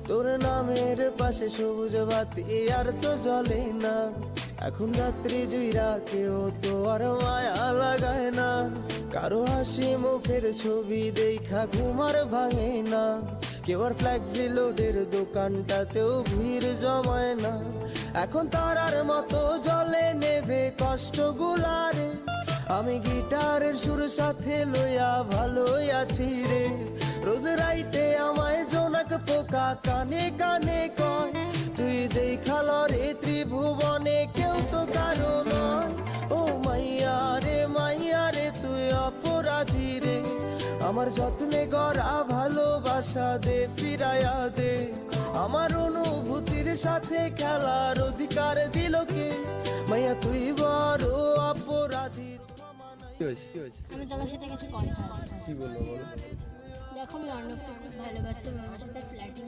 তোর নামের পাশে সবুজ বাতি আর তো জ্বলে না। এখন রাত্রি জুইরা কেউ তো আর মায়া লাগায় না। কারো হাসি মুখের ছবি দেখা ঘুমার ভাঙে না। কেউ আর ফ্ল্যাক্সি লোডের দোকানটাতেও ভিড় জমায় না। এখন তারার মতো জলে নেভে কষ্ট গুলারে। আমি গিটারের সুর সাথে লইয়া ভালোই আছি রে। রোজ রাইতে আমায় জোনাক পোকা কানে কানে কয়, তুই দেখাল রে ত্রিভুবনে কেউ তো কারো নয়। ও মাইয়া রে তুই অপরাধী রে। আমার যত্নে গড়া ভালোবাসা দে ফিরাইয়া দে। আমার অনুভূতির সাথে খেলার অধিকার দিল কে? মাইয়া তুই বড় অপরাধী। আমি তোমার সাথে কিছু কথা আছে। কি বলবো বলো? দেখো আমি অর্ণবকে খুব ভালোবাসতাম, আমার সাথে ফ্ল্যাটিং